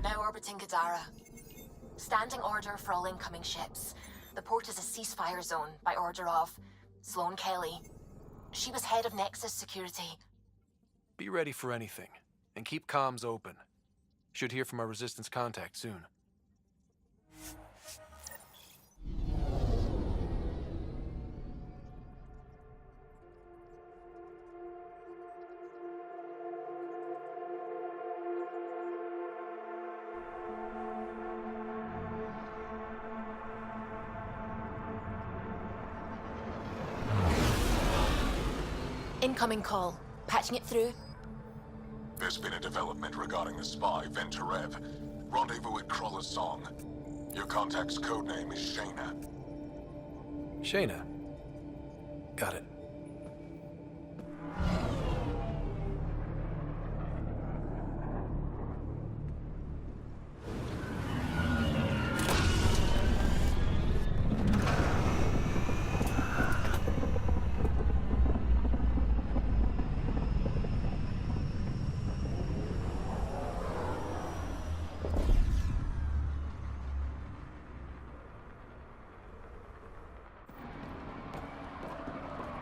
Now orbiting Gadara. Standing order for all incoming ships. The port is a ceasefire zone by order of Sloane Kelly. She was head of Nexus Security. Be ready for anything, and keep comms open. Should hear from our Resistance contact soon. Incoming call. Patching it through. There's been a development regarding the spy, Venturev. Rendezvous at Crawler's Song. Your contact's codename is Shayna. Shayna. Got it.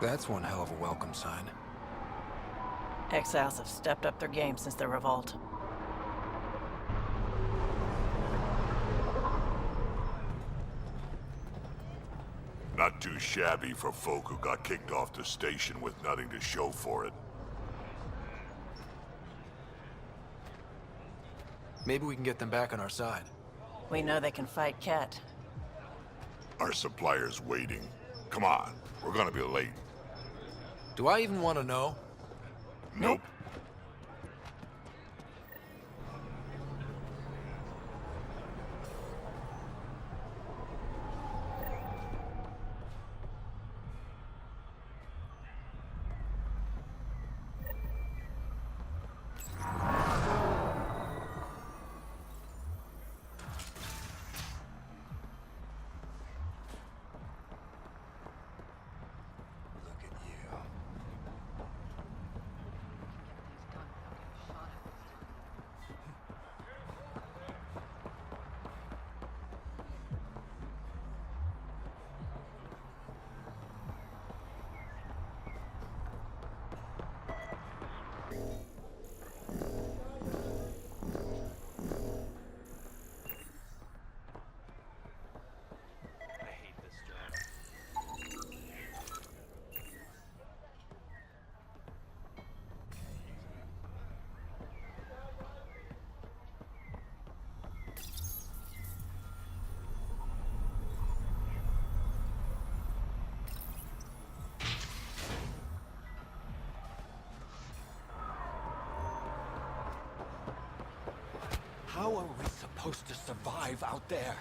That's one hell of a welcome sign. Exiles have stepped up their game since their revolt. Not too shabby for folk who got kicked off the station with nothing to show for it. Maybe we can get them back on our side. We know they can fight Ket. Our supplier's waiting. Come on, we're gonna be late. Do I even want to know? Nope. How are we supposed to survive out there?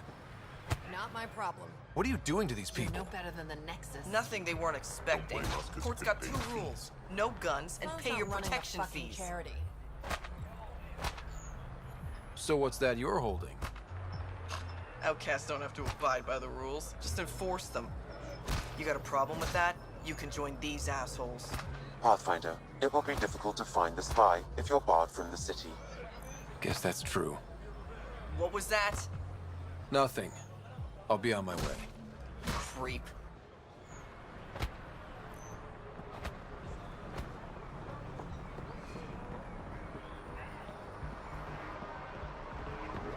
Not my problem. What are you doing to these You're people? no better than the Nexus. Nothing they weren't expecting. Don't blame us 'cause Court's we got paid two fees. rules. No guns and Phone's pay not your running a protection fucking fees. charity. So what's that you're holding? Outcasts don't have to abide by the rules. Just enforce them. You got a problem with that? You can join these assholes. Pathfinder, it will be difficult to find the spy if you're barred from the city. Guess that's true. What was that? Nothing. I'll be on my way. Creep.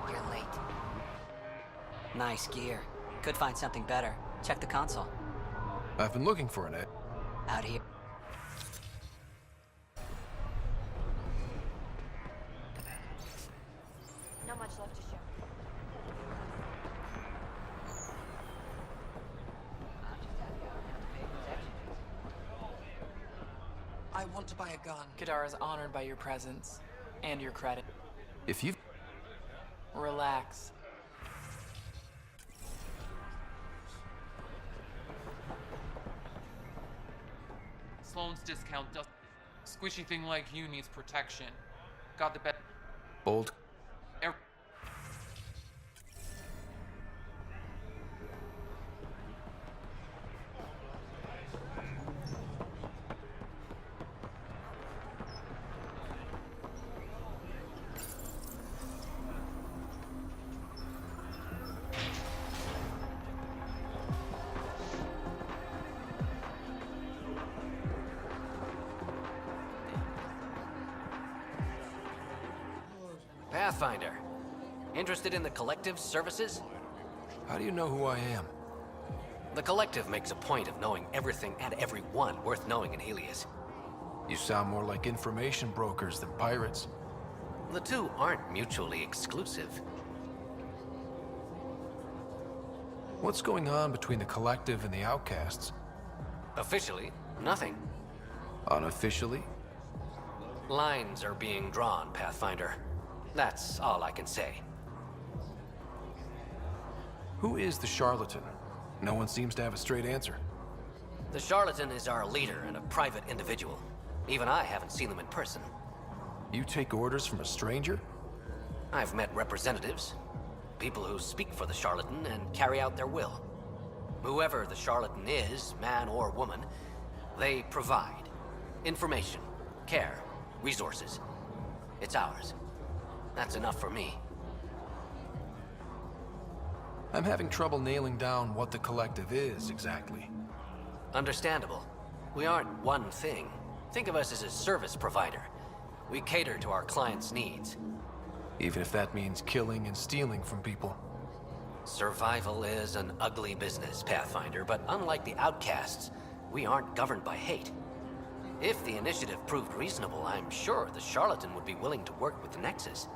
You're late. Nice gear. Could find something better. Check the console. I've been looking for an ed. Out here. Not much left to share. I want to buy a gun. Gadara is honored by your presence and your credit. If you... Relax. Sloane's discount does. Squishy thing like you needs protection. Got the best. Bold. Pathfinder. Interested in the Collective's services? How do you know who I am? The Collective makes a point of knowing everything and everyone worth knowing in Helios. You sound more like information brokers than pirates. The two aren't mutually exclusive. What's going on between the Collective and the Outcasts? Officially, nothing. Unofficially? Lines are being drawn, Pathfinder. That's all I can say. Who is the charlatan? No one seems to have a straight answer. The charlatan is our leader and a private individual. Even I haven't seen them in person. You take orders from a stranger? I've met representatives. People who speak for the charlatan and carry out their will. Whoever the charlatan is, man or woman, they provide information, care, resources. It's ours. That's enough for me. I'm having trouble nailing down what the Collective is, exactly. Understandable. We aren't one thing. Think of us as a service provider. We cater to our clients' needs. Even if that means killing and stealing from people. Survival is an ugly business, Pathfinder, but unlike the Outcasts, we aren't governed by hate. If the initiative proved reasonable, I'm sure the charlatan would be willing to work with the Nexus.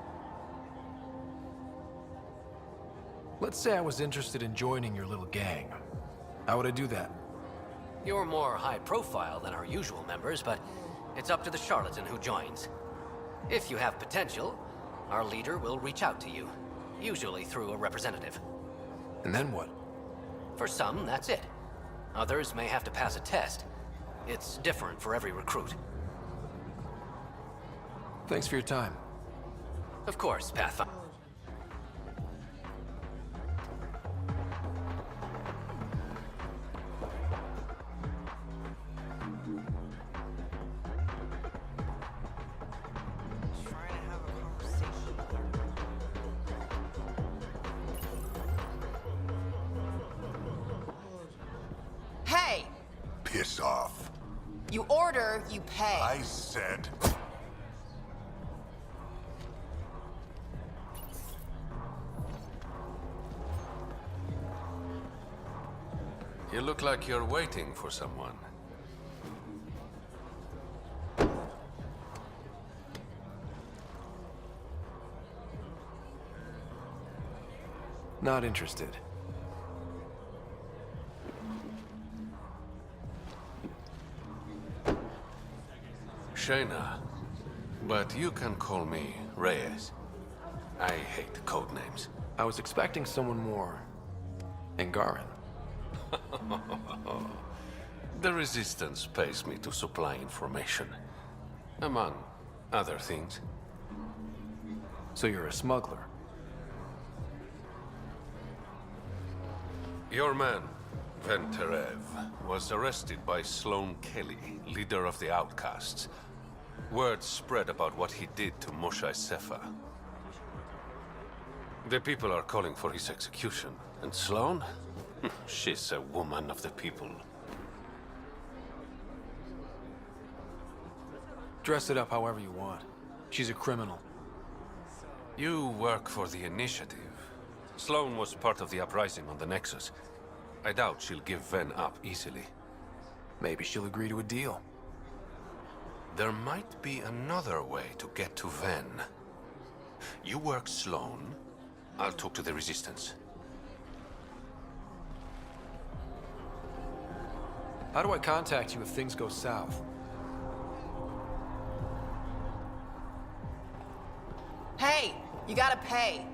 Let's say I was interested in joining your little gang. How would I do that? You're more high profile than our usual members, but it's up to the charlatan who joins. If you have potential, our leader will reach out to you, usually through a representative. And then what? For some, that's it. Others may have to pass a test. It's different for every recruit. Thanks for your time. Of course, Pathfinder. Hey! Piss off. You order, you pay. I said... You look like you're waiting for someone. Not interested. Shayna, but you can call me Reyes. I hate code names. I was expecting someone more... Angaran. The Resistance pays me to supply information, among other things. So you're a smuggler? Your man, Venterev, was arrested by Sloane Kelly, leader of the Outcasts. Word spread about what he did to Moshe Sefa. The people are calling for his execution. And Sloane? She's a woman of the people. Dress it up however you want. She's a criminal. You work for the Initiative. Sloane was part of the uprising on the Nexus. I doubt she'll give Ven up easily. Maybe she'll agree to a deal. There might be another way to get to Ven. You work Sloane, I'll talk to the Resistance. How do I contact you if things go south? Hey! You gotta pay.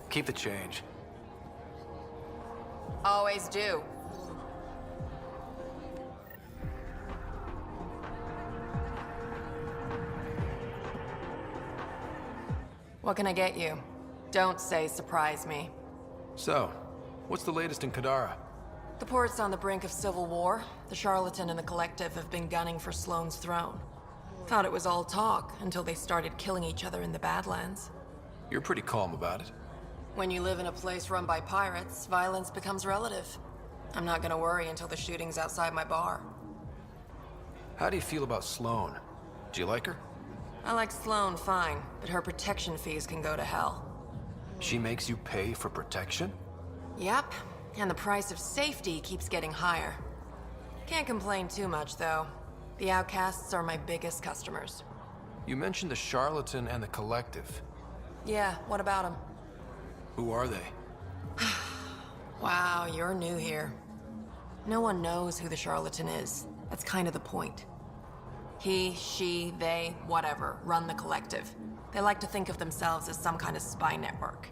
Keep the change. Always do. What can I get you? Don't say surprise me. So, what's the latest in Kadara? The port's on the brink of civil war. The charlatan and the Collective have been gunning for Sloane's throne. Thought it was all talk until they started killing each other in the Badlands. You're pretty calm about it. When you live in a place run by pirates, violence becomes relative. I'm not gonna worry until the shooting's outside my bar. How do you feel about Sloane? Do you like her? I like Sloane fine, but her protection fees can go to hell. She makes you pay for protection? Yep, and the price of safety keeps getting higher. Can't complain too much, though. The outcasts are my biggest customers. You mentioned the charlatan and the collective. Yeah, what about them? Who are they? Wow, you're new here. No one knows who the charlatan is. That's kind of the point. He, she, they, whatever, run the collective. They like to think of themselves as some kind of spy network.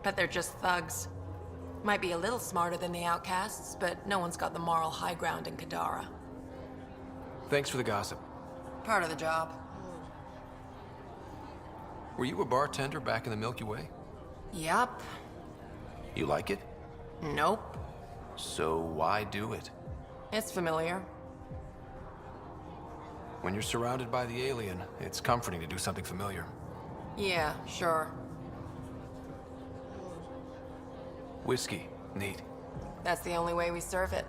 But they're just thugs. Might be a little smarter than the outcasts, but no one's got the moral high ground in Kadara. Thanks for the gossip. Part of the job. Were you a bartender back in the Milky Way? Yup. You like it? Nope. So why do it? It's familiar. When you're surrounded by the alien, it's comforting to do something familiar. Yeah, sure. Whiskey. Neat. That's the only way we serve it.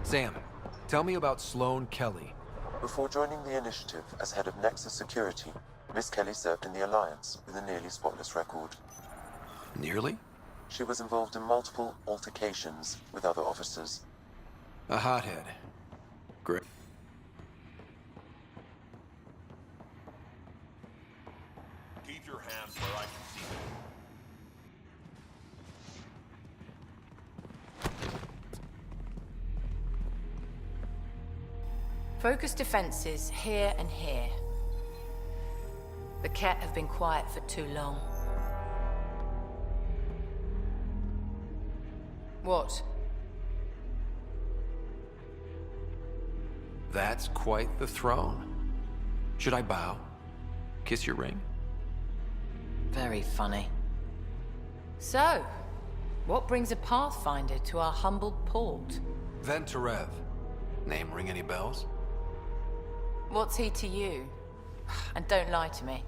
Sam, tell me about Sloane Kelly. Before joining the initiative as head of Nexus Security, Miss Kelly served in the Alliance with a nearly spotless record. Nearly? She was involved in multiple altercations with other officers. A hothead. Great. Keep your hands where I can see them. Focus defenses here and here. The Ket have been quiet for too long. What? That's quite the throne. Should I bow? Kiss your ring? Very funny. So, what brings a Pathfinder to our humble port? Venturev. Name ring any bells? What's he to you? And don't lie to me.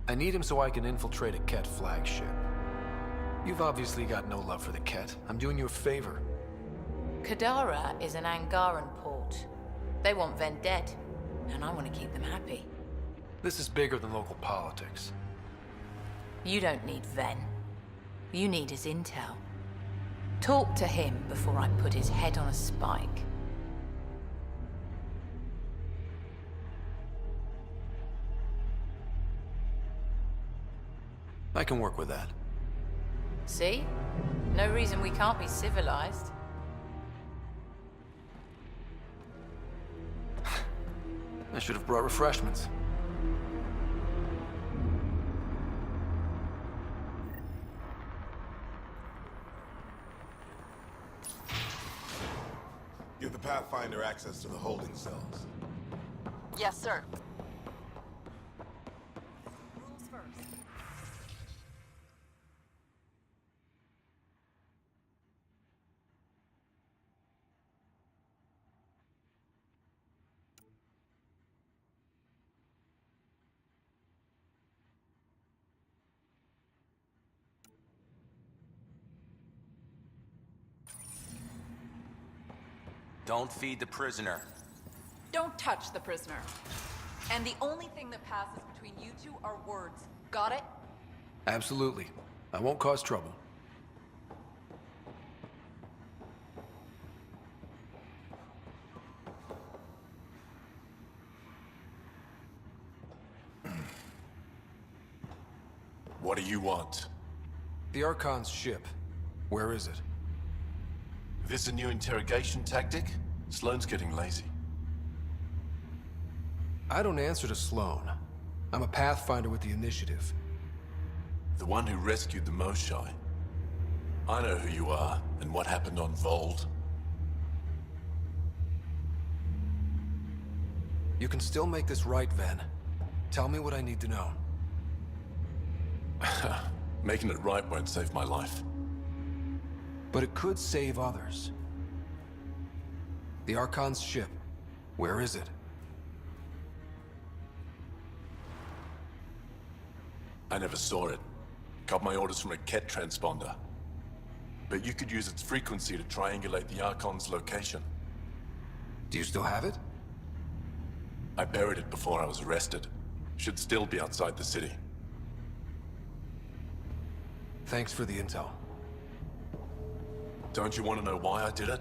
I need him so I can infiltrate a Ket flagship. You've obviously got no love for the Ket. I'm doing you a favor. Kadara is an Angaran port. They want Ven dead, and I want to keep them happy. This is bigger than local politics. You don't need Ven. You need his intel. Talk to him before I put his head on a spike. I can work with that. See? No reason we can't be civilized. I should have brought refreshments. Give the Pathfinder access to the holding cells. Yes, sir. Rules first. Don't feed the prisoner. Don't touch the prisoner. And the only thing that passes between you two are words. Got it? Absolutely. I won't cause trouble. What do you want? The Archon's ship. Where is it? This a new interrogation tactic? Sloane's getting lazy. I don't answer to Sloane. I'm a Pathfinder with the initiative. The one who rescued the Moshai. I know who you are, and what happened on Vold. You can still make this right, Ven. Tell me what I need to know. Making it right won't save my life. But it could save others. The Archon's ship. Where is it? I never saw it. Got my orders from a Ket transponder. But you could use its frequency to triangulate the Archon's location. Do you still have it? I buried it before I was arrested. Should still be outside the city. Thanks for the intel. Don't you want to know why I did it?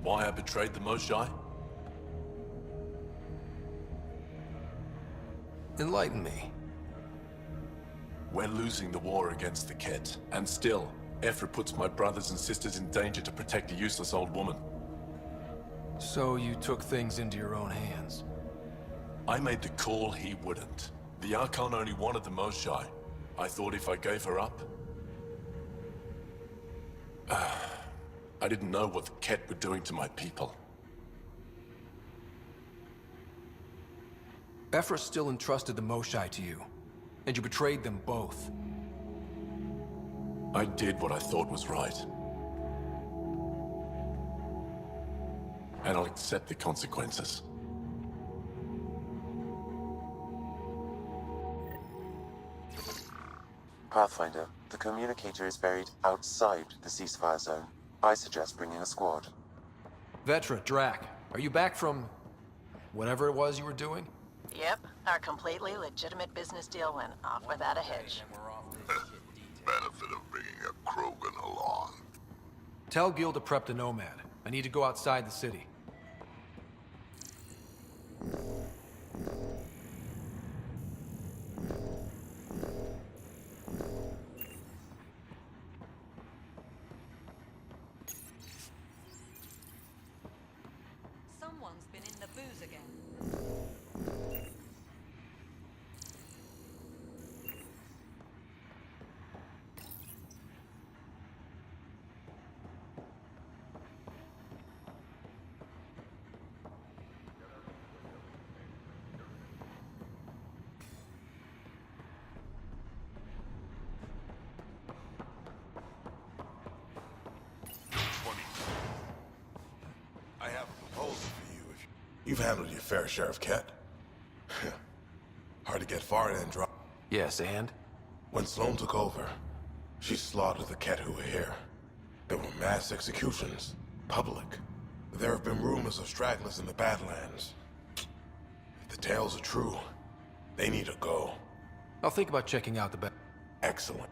Why I betrayed the Moshae? Enlighten me. We're losing the war against the Ket, and still, Ephra puts my brothers and sisters in danger to protect a useless old woman. So you took things into your own hands? I made the call he wouldn't. The Archon only wanted the Moshae. I thought if I gave her up... I didn't know what the Ket were doing to my people. Ephra still entrusted the Moshae to you, and you betrayed them both. I did what I thought was right. And I'll accept the consequences. Pathfinder, the communicator is buried outside the ceasefire zone. I suggest bringing a squad. Vetra, Drac, are you back from... whatever it was you were doing? Yep, our completely legitimate business deal went off without a hitch. Benefit of bringing a Krogan along. Tell Gil to prep the Nomad. I need to go outside the city. Someone's been in the booze again. I have a proposal for you. You've handled your fair share of Ket. Hard to get far in Andromeda. Yes, and? When Sloane took over, she slaughtered the Ket who were here. There were mass executions, public. There have been rumors of stragglers in the Badlands. If the tales are true, they need to go. I'll think about checking out the Excellent.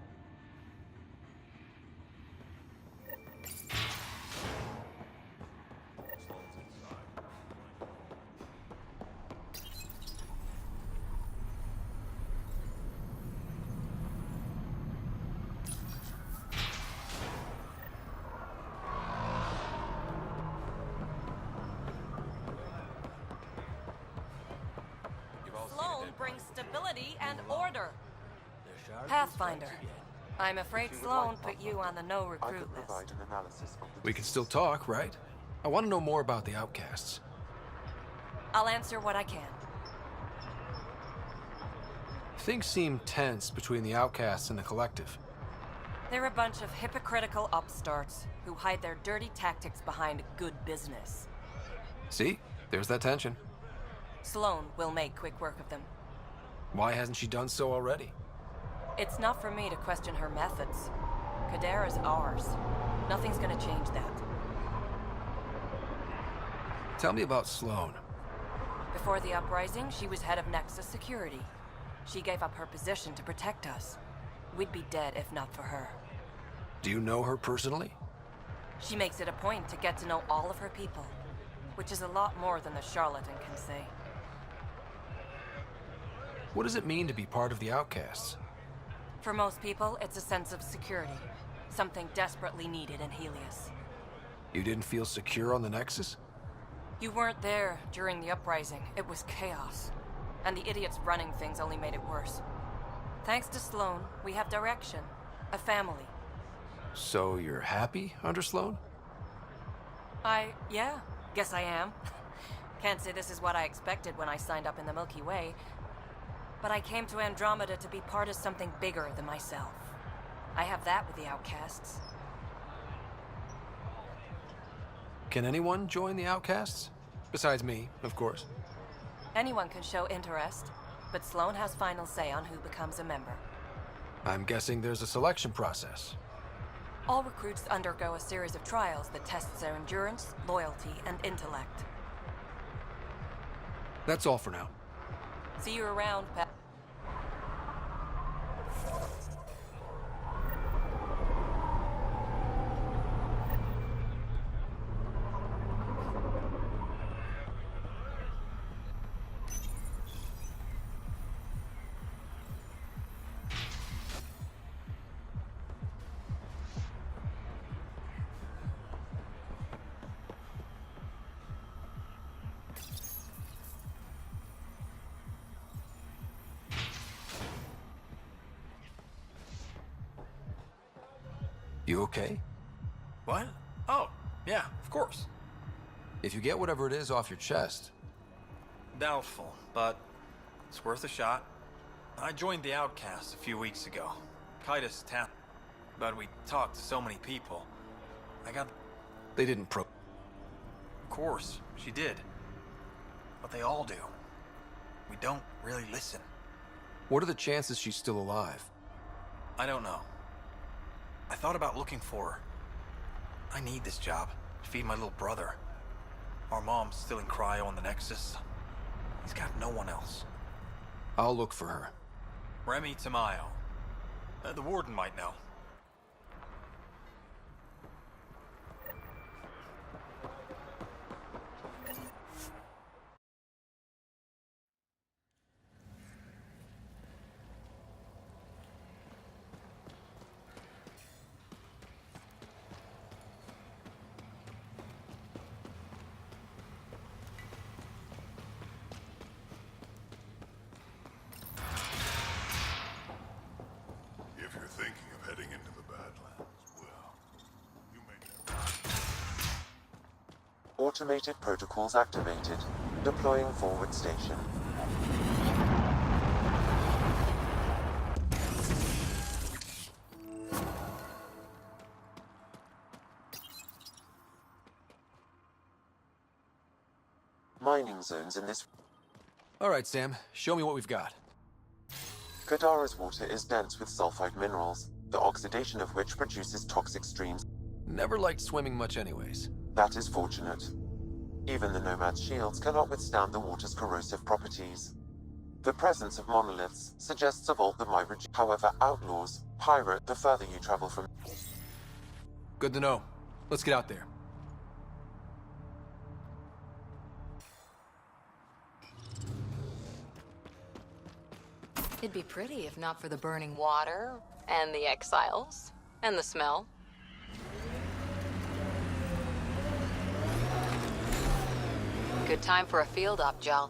Sloane brings stability and order. Pathfinder, I'm afraid Sloane put you on the no recruit list. We can still talk, right? I want to know more about the outcasts. I'll answer what I can. Things seem tense between the outcasts and the collective. They're a bunch of hypocritical upstarts who hide their dirty tactics behind good business. See? There's that tension. Sloane will make quick work of them. Why hasn't she done so already? It's not for me to question her methods. Kadera's ours. Nothing's gonna change that. Tell me about Sloane. Before the uprising, she was head of Nexus Security. She gave up her position to protect us. We'd be dead if not for her. Do you know her personally? She makes it a point to get to know all of her people, which is a lot more than the charlatan can say. What does it mean to be part of the outcasts? For most people, it's a sense of security. Something desperately needed in Helios. You didn't feel secure on the Nexus? You weren't there during the uprising. It was chaos. And the idiots running things only made it worse. Thanks to Sloane, we have direction. A family. So you're happy under Sloane? Yeah, guess I am. Can't say this is what I expected when I signed up in the Milky Way. But I came to Andromeda to be part of something bigger than myself. I have that with the outcasts. Can anyone join the Outcasts? Besides me, of course. Anyone can show interest, but Sloan has final say on who becomes a member. I'm guessing there's a selection process. All recruits undergo a series of trials that tests their endurance, loyalty, and intellect. That's all for now. See you around, Pat. You okay? What? Oh, yeah, of course. If you get whatever it is off your chest. Doubtful, but it's worth a shot. I joined the Outcasts a few weeks ago. Kitus tapped, but we talked to so many people. I got... They didn't Of course, she did. But they all do. We don't really listen. What are the chances she's still alive? I don't know. I thought about looking for her. I need this job to feed my little brother. Our mom's still in cryo on the Nexus. He's got no one else. I'll look for her. Remy Tamayo. The warden might know. If you're thinking of heading into the Badlands, well, you may never. Automated protocols activated. Deploying forward station. Mining zones in this... All right, Sam. Show me what we've got. Kadara's water is dense with sulfide minerals, the oxidation of which produces toxic streams. Never liked swimming much anyways. That is fortunate. Even the Nomad's shields cannot withstand the water's corrosive properties. The presence of monoliths suggests a vault that might reduce. However, outlaws, pirate, the further you travel from... Good to know. Let's get out there. It'd be pretty if not for the burning water, and the exiles, and the smell. Good time for a field op, Jal.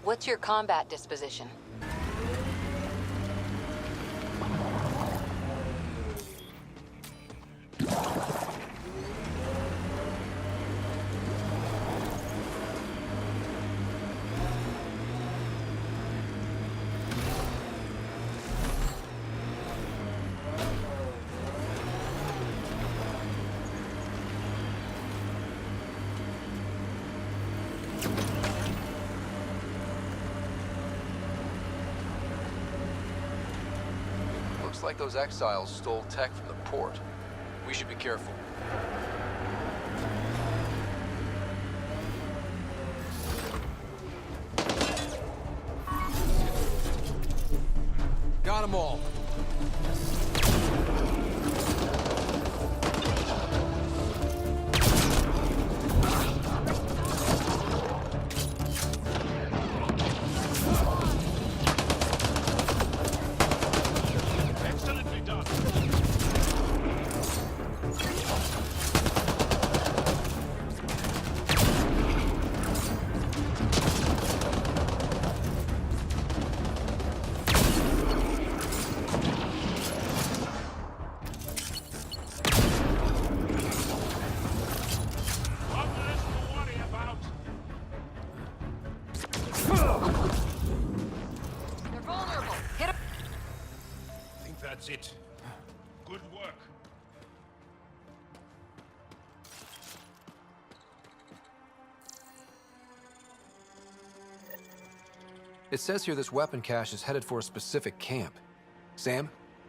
What's your combat disposition? Looks like those exiles stole tech from the port. We should be careful. Got them all. that's it. Good work. It says here this weapon cache is headed for a specific camp. Sam?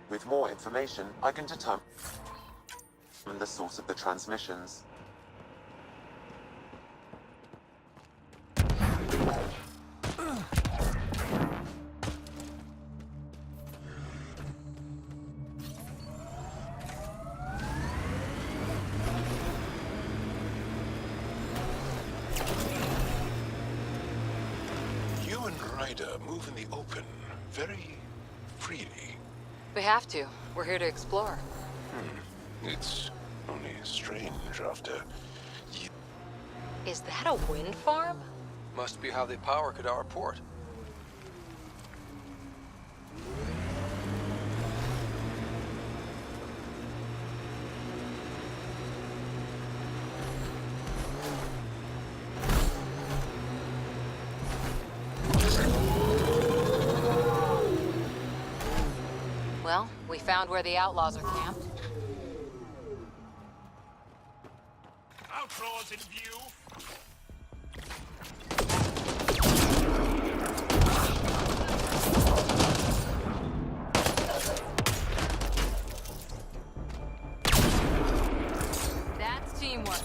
With more information, I can determine the source of the transmissions. Move in the open very freely. We have to. We're here to explore. It's only strange after you... Is that a wind farm? Must be how they power Kadar Port. Well, we found where the outlaws are camped. Outlaws in view. That's teamwork.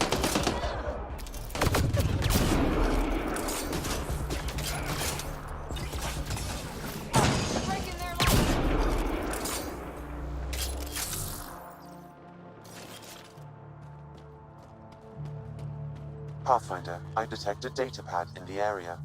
Pathfinder, I detect a data pad in the area.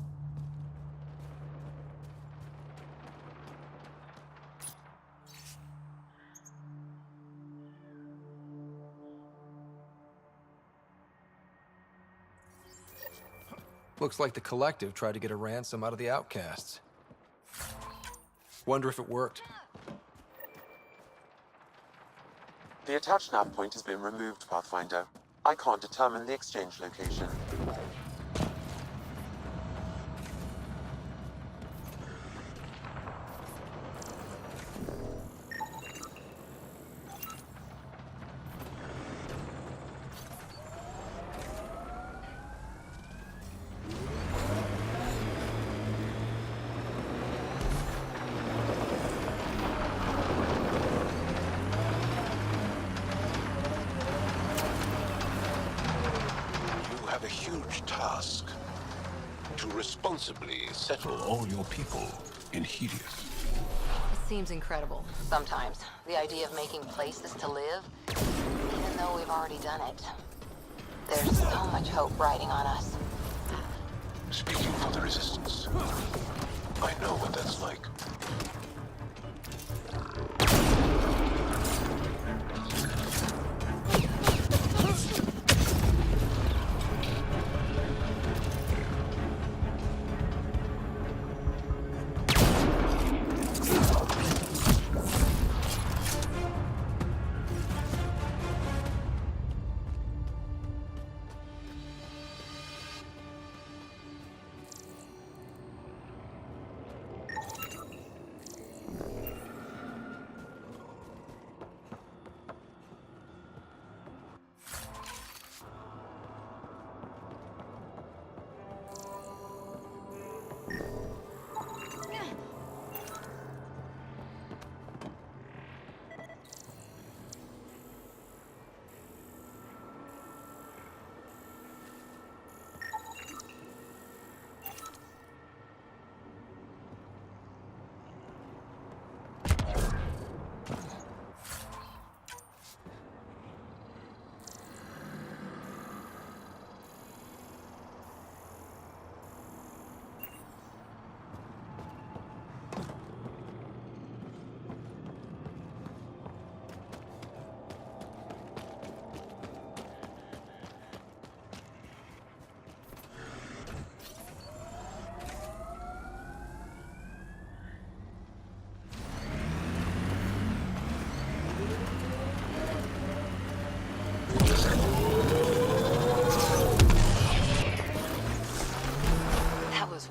Looks like the Collective tried to get a ransom out of the outcasts. Wonder if it worked. The attached nav point has been removed, Pathfinder. I can't determine the exchange location. Task to responsibly settle all your people in Helios. It seems incredible. Sometimes. The idea of making places to live, even though we've already done it. There's so much hope riding on us. Speaking for the Resistance, I know what that's like.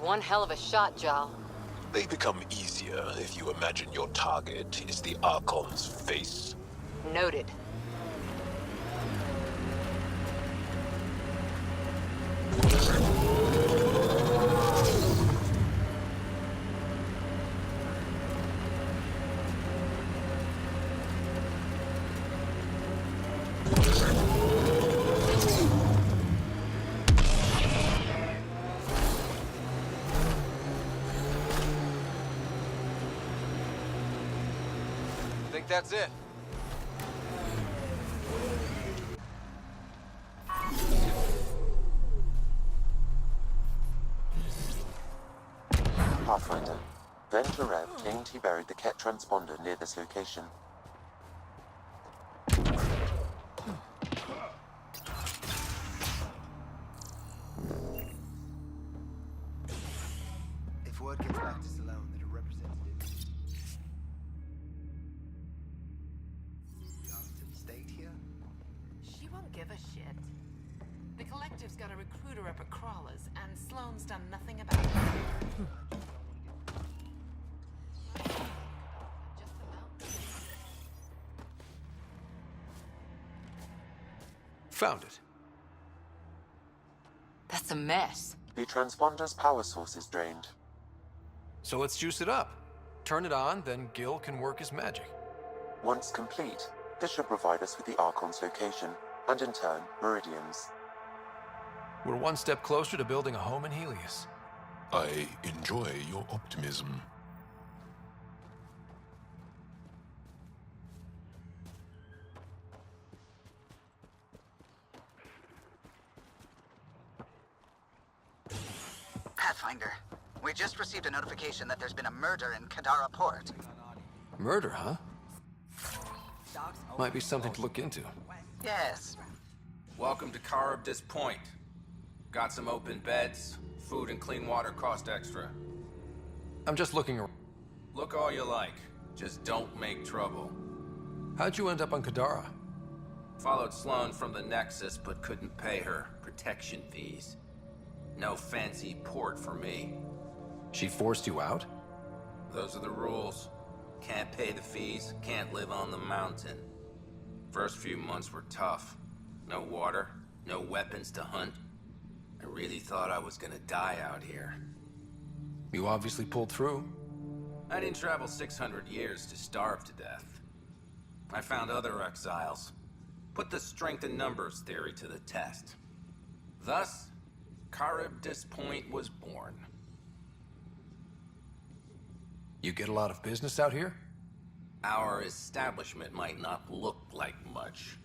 One hell of a shot, Jal. They become easier easier if you imagine your target is the Archon's face. Noted. Think that's it? Pathfinder. Venturev claimed he buried the Ket transponder near this location. If word gets back to Salone that a representative stayed here, She won't give a shit. The Collective's got a recruiter up at Crawlers, and Sloane's done nothing about it. Found it. That's a mess. The transponder's power source is drained. So let's juice it up. Turn it on, then Gil can work his magic. Once complete, this should provide us with the Archon's location, and in turn, Meridian's. We're one step closer to building a home in Helios. I enjoy your optimism. Pathfinder, we just received a notification that there's been a murder in Kadara Port. Murder, huh? Might be something to look into. Yes. Welcome to Charybdis Point. Got some open beds. Food and clean water cost extra. I'm just looking around. Look all you like. Just don't make trouble. How'd you end up on Kadara? Followed Sloane from the Nexus, but couldn't pay her protection fees. No fancy port for me. She forced you out? Those are the rules. Can't pay the fees, can't live on the mountain. First few months were tough. No water, no weapons to hunt. I really thought I was gonna die out here. You obviously pulled through. I didn't travel 600 years to starve to death. I found other exiles. Put the strength in numbers theory to the test. Thus, Charybdis Point was born. You get a lot of business out here? Our establishment might not look like much,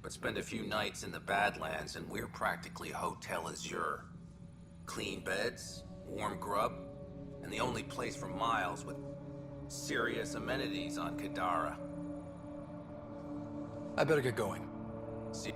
but spend a few nights in the Badlands and we're practically Hotel Azure. Clean beds, warm grub, and the only place for miles with serious amenities on Kadara. I better get going. See.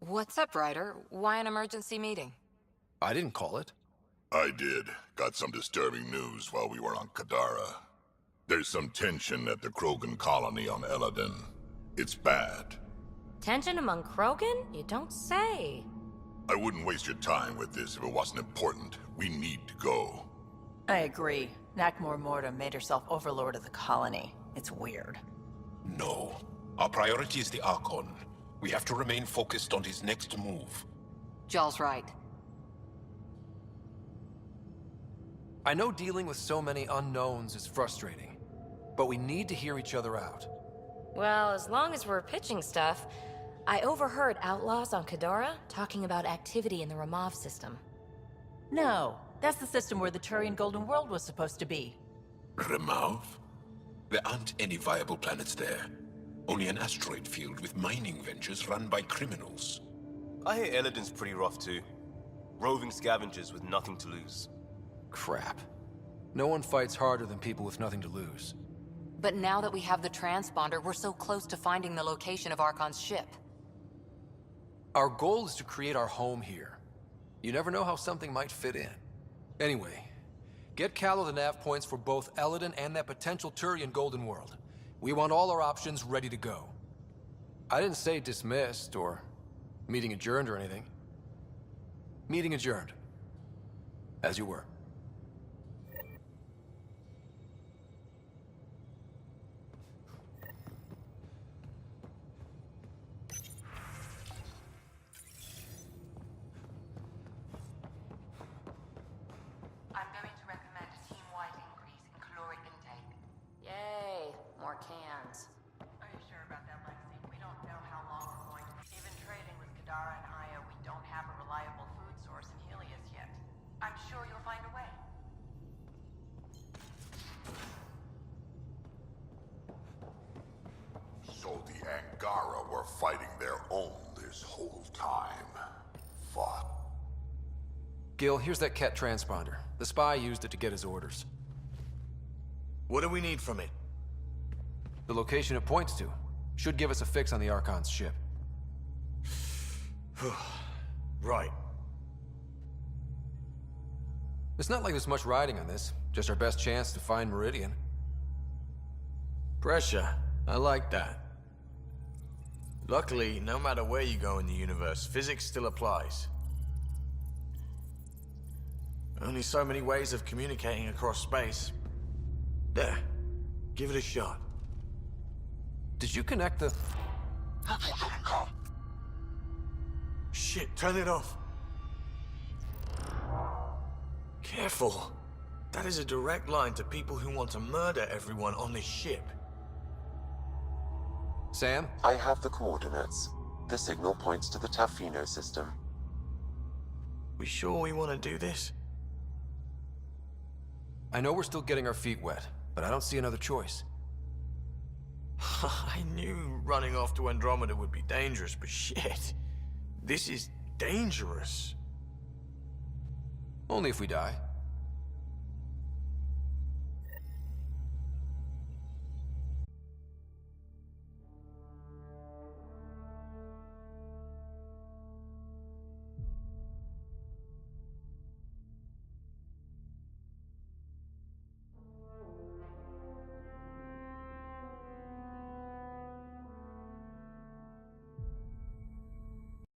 What's up, Ryder? Why an emergency meeting? I didn't call it. I did. Got some disturbing news while we were on Kadara. There's some tension at the Krogan colony on Eladin. It's bad. Tension among Krogan? You don't say. I wouldn't waste your time with this if it wasn't important. We need to go. I agree. Nakmor Morta made herself overlord of the colony. It's weird. No. Our priority is the Archon. We have to remain focused on his next move. Jall's right. I know dealing with so many unknowns is frustrating, but we need to hear each other out. Well, as long as we're pitching stuff, I overheard outlaws on Kadara talking about activity in the Ramov system. No, that's the system where the Turian Golden World was supposed to be. Ramov? There aren't any viable planets there. Only an asteroid field with mining ventures run by criminals. I hear Eladin's pretty rough too. Roving scavengers with nothing to lose. Crap. No one fights harder than people with nothing to lose. But now that we have the transponder, we're so close to finding the location of Archon's ship. Our goal is to create our home here. You never know how something might fit in. Anyway, get Callow the nav points for both Eladin and that potential Turian Golden World. We want all our options ready to go. I didn't say dismissed or meeting adjourned or anything. Meeting adjourned. As you were. I'm going to recommend a team-wide increase in caloric intake. Yay, more cans. Are you sure about that, Lexi? We don't know how long we're going to be. Even trading with Kadara and Aya, we don't have a reliable food source in Helios yet. I'm sure you'll find a way. So the Angara were fighting their own this whole time. Fuck. Gil, here's that Ket transponder. The spy used it to get his orders. What do we need from it? The location it points to. Should give us a fix on the Archon's ship. Right. It's not like there's much riding on this. Just our best chance to find Meridian. Pressure. I like that. Luckily, no matter where you go in the universe, physics still applies. Only so many ways of communicating across space. There. Give it a shot. Did you connect the... Shit, turn it off. Careful. That is a direct line to people who want to murder everyone on this ship. Sam? I have the coordinates. The signal points to the Tafino system. We sure we want to do this? I know we're still getting our feet wet, but I don't see another choice. I knew running off to Andromeda would be dangerous, but shit. This is dangerous. Only if we die.